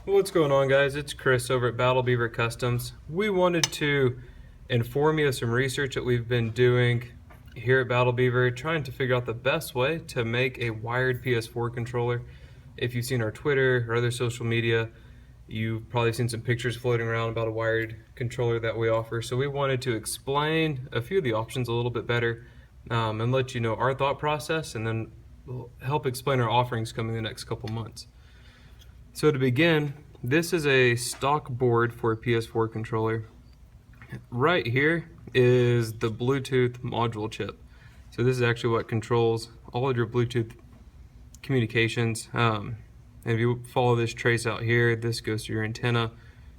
What's going on, guys? It's Chris over at Beaver Customs. We wanted to inform you of some research that we've been doing here at Beaver, trying to figure out the best way to make a wired PS4 controller. If you've seen our Twitter or other social media, you've probably seen some pictures floating around about a wired controller that we offer. So we wanted to explain a few of the options a little bit better and let you know our thought process, and then we'll help explain our offerings coming in the next couple months. So to begin, this is a stock board for a PS4 controller. Right here is the Bluetooth module chip. So this is actually what controls all of your Bluetooth communications. And if you follow this trace out here, this goes to your antenna,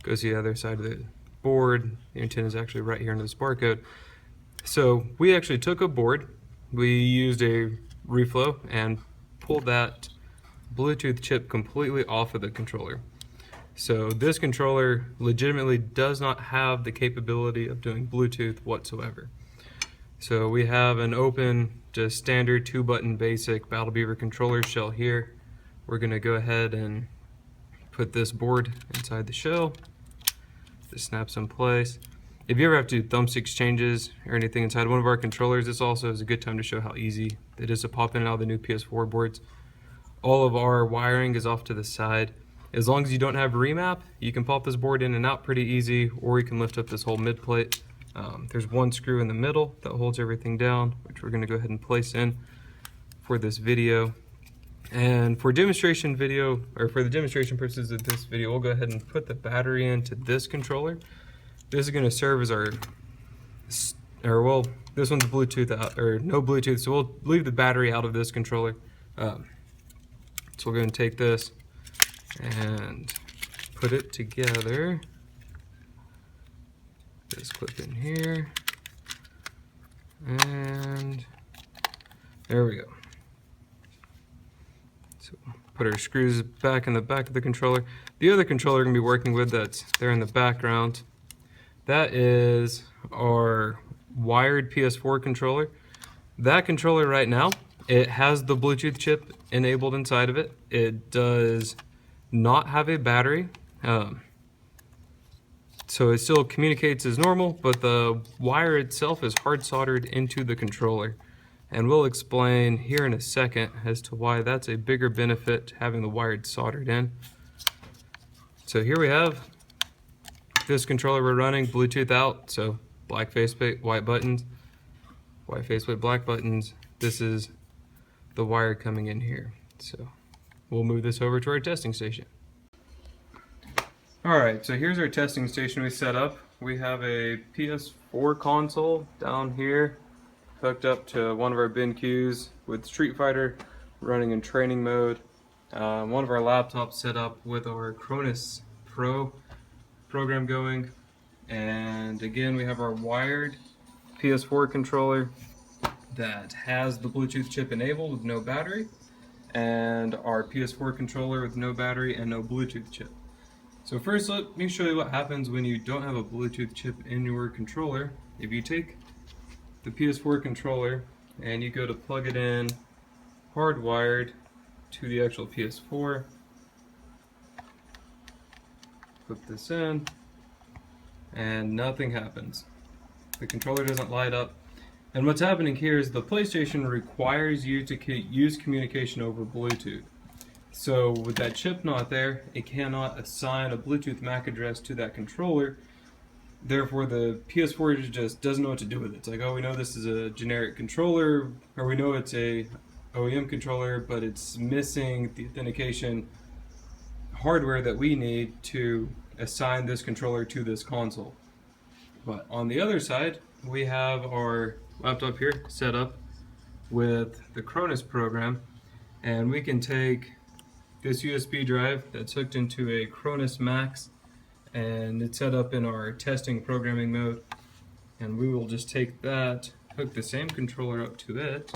goes to the other side of the board. The antenna is actually right here under this barcode. So we actually took a board, we used a reflow and pulled that Bluetooth chip completely off of the controller. So this controller legitimately does not have the capability of doing Bluetooth whatsoever. So we have an open, just standard 2-button basic Beaver controller shell here. We're going to go ahead and put this board inside the shell. This snaps in place. If you ever have to do thumbstick changes or anything inside one of our controllers, this also is a good time to show how easy it is to pop in and out of the new PS4 boards. All of our wiring is off to the side. As long as you don't have remap, you can pop this board in and out pretty easy, or you can lift up this whole mid plate. There's one screw in the middle that holds everything down, which we're going to go ahead and place in for this video. And for demonstration video, or for the demonstration purposes of this video, we'll go ahead and put the battery into this controller. This is going to serve as our, this one's Bluetooth out, or no Bluetooth, so we'll leave the battery out of this controller. So we're going to take this and put it together. This clip in here, and there we go. So put our screws back in the back of the controller. The other controller we're going to be working with that's there in the background, that is our wired PS4 controller. That controller right now, it has the Bluetooth chip enabled inside of it. It does not have a battery, so it still communicates as normal, but the wire itself is hard soldered into the controller. And we'll explain here in a second as to why that's a bigger benefit to having the wired soldered in. So here we have this controller we're running, Bluetooth out, so black faceplate, white buttons, white faceplate, black buttons. This is the wire coming in here. So we'll move this over to our testing station. Alright, so here's our testing station we set up. We have a PS4 console down here hooked up to one of our BenQs with Street Fighter running in training mode. One of our laptops set up with our Cronus Pro program going. And again, we have our wired PS4 controller that has the Bluetooth chip enabled with no battery, and our PS4 controller with no battery and no Bluetooth chip. So first, let me show you what happens when you don't have a Bluetooth chip in your controller. If you take the PS4 controller and you go to plug it in hardwired to the actual PS4, put this in, and nothing happens. The controller doesn't light up. And what's happening here is the PlayStation requires you to use communication over Bluetooth. So with that chip not there, it cannot assign a Bluetooth MAC address to that controller. Therefore, the PS4 just doesn't know what to do with it. It's like, oh, we know this is a generic controller, or we know it's a OEM controller, but it's missing the authentication hardware that we need to assign this controller to this console. But on the other side, we have our laptop here set up with the Cronus program, and we can take this USB drive that's hooked into a CronusMax, and it's set up in our testing programming mode, and we will just take that, hook the same controller up to it.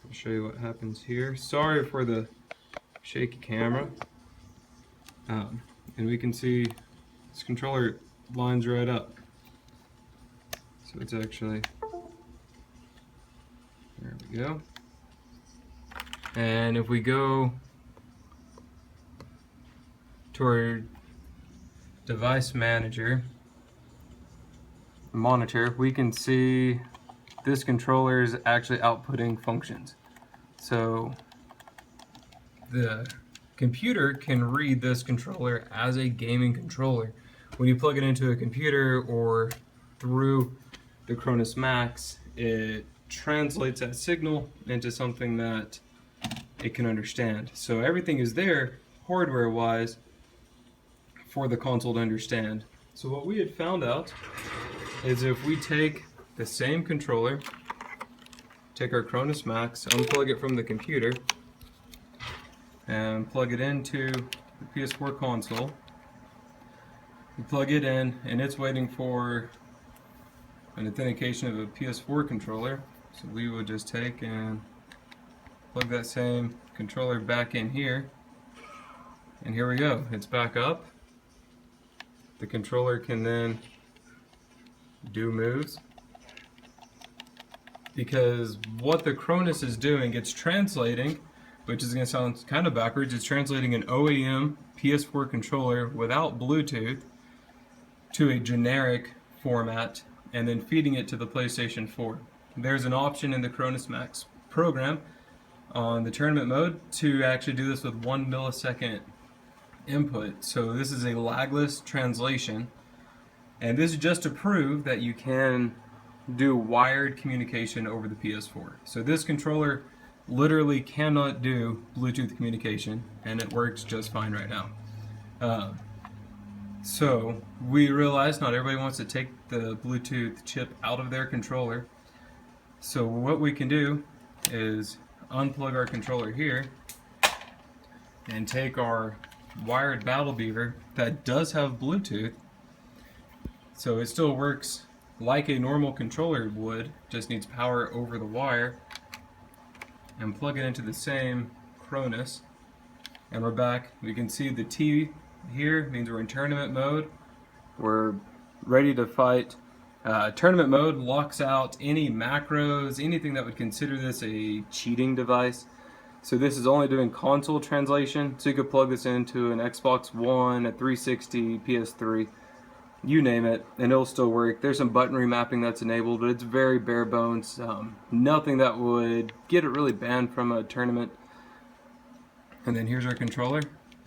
I'll show you what happens here. Sorry for the shaky camera. And we can see this controller lines right up. So it's actually, there we go. And if we go to our device manager monitor, we can see this controller is actually outputting functions. So the computer can read this controller as a gaming controller. When you plug it into a computer or through the CronusMax, it translates that signal into something that it can understand. So everything is there hardware-wise for the console to understand. So what we had found out is if we take the same controller, take our CronusMax, unplug it from the computer, and plug it into the PS4 console. You plug it in, and it's waiting for an authentication of a PS4 controller. So we would just take and plug that same controller back in here, and here we go. It's back up. The controller can then do moves, because what the Cronus is doing, it's translating, which is going to sound kind of backwards, it's translating an OEM PS4 controller without Bluetooth to a generic format and then feeding it to the PlayStation 4. There's an option in the CronusMax program on the tournament mode to actually do this with 1 millisecond input. So this is a lagless translation, and this is just to prove that you can do wired communication over the PS4. So this controller literally cannot do Bluetooth communication, and it works just fine right now. So we realized not everybody wants to take the Bluetooth chip out of their controller. So what we can do is unplug our controller here and take our wired Battle Beaver that does have Bluetooth, so it still works like a normal controller would, just needs power over the wire, and plug it into the same Cronus, and we're back. We can see the T here means we're in tournament mode. We're ready to fight. Tournament mode locks out any macros, anything that would consider this a cheating device. So this is only doing console translation, so you could plug this into an Xbox One, a 360, PS3, you name it, and it'll still work. There's some button remapping that's enabled, but it's very bare bones. Nothing that would get it really banned from a tournament. And then here's our controller.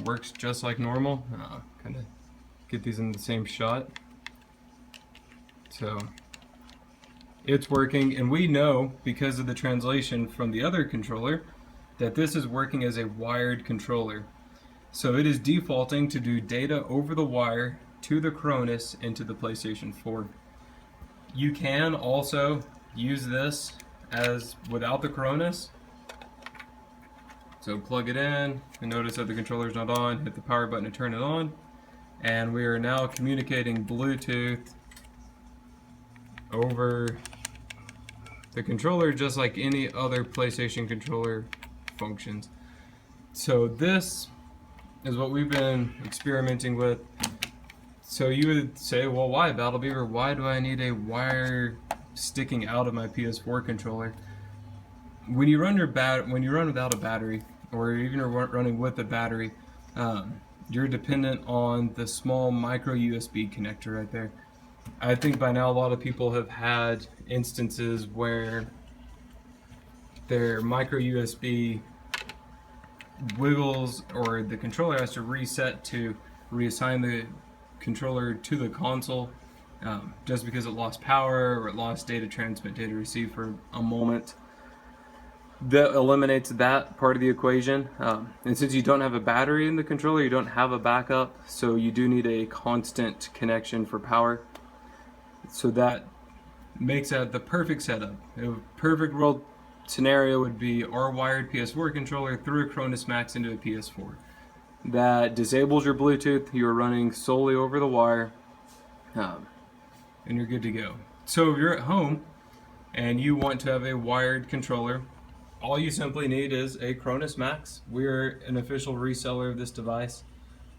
Works just like normal. Kind of get these in the same shot. So it's working, and we know because of the translation from the other controller that this is working as a wired controller. So it is defaulting to do data over the wire to the Cronus into the PlayStation 4. You can also use this as without the Cronus. So plug it in, and notice that the controller is not on, hit the power button to turn it on, and we are now communicating Bluetooth over the controller just like any other PlayStation controller functions. So this is what we've been experimenting with. So you would say, well, why Battle Beaver? Why do I need a wire sticking out of my PS4 controller? When you run without a battery, or even running with a battery, you're dependent on the small micro USB connector right there. I think by now a lot of people have had instances where their micro USB wiggles, or the controller has to reset to reassign the controller to the console, just because it lost power or it lost data transmit, data receive for a moment. That eliminates that part of the equation, and since you don't have a battery in the controller, you don't have a backup, so you do need a constant connection for power. So that makes that the perfect setup. A perfect world scenario would be our wired PS4 controller through a CronusMax into a PS4. That disables your Bluetooth, you're running solely over the wire, and you're good to go. So if you're at home and you want to have a wired controller, all you simply need is a CronusMax. We're an official reseller of this device.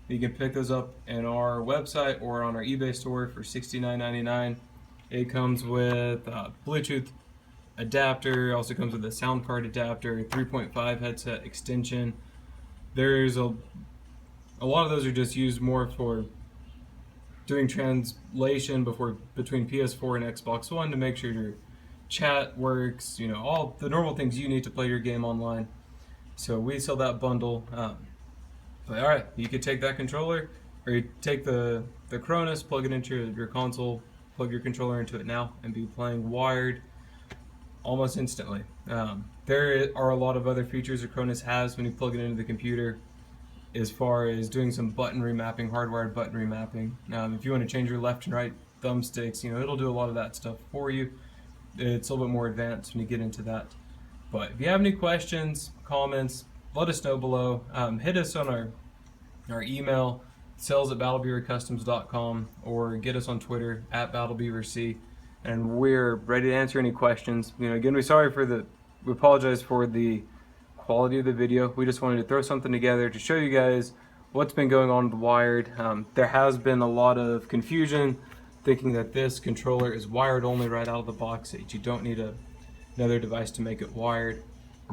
You can pick those up in our website or on our eBay store for $69.99. It comes with a Bluetooth adapter, also comes with a sound card adapter, 3.5 headset extension. There's a A lot of those are just used more for doing translation between PS4 and Xbox One to make sure your chat works, you know, all the normal things you need to play your game online. So we sell that bundle. But all right, you could take that controller, or you take the Cronus, plug it into your console, plug your controller into it now, and be playing wired almost instantly. There are a lot of other features that Cronus has when you plug it into the computer, as far as doing some button remapping, hardwired button remapping. If you want to change your left and right thumbsticks, you know, it'll do a lot of that stuff for you. It's a little bit more advanced when you get into that. But if you have any questions, comments, let us know below. Hit us on our email, sales@battlebeavercustoms.com, or get us on Twitter @battlebeaverc, and we're ready to answer any questions. You know, again, we apologize for the quality of the video. We just wanted to throw something together to show you guys what's been going on with the wired. There has been a lot of confusion thinking that this controller is wired only right out of the box, that you don't need another device to make it wired.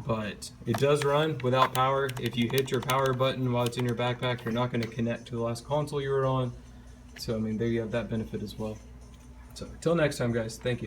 But it does run without power. If you hit your power button while it's in your backpack, you're not going to connect to the last console you were on. So I mean, there you have that benefit as well. So until next time, guys, thank you.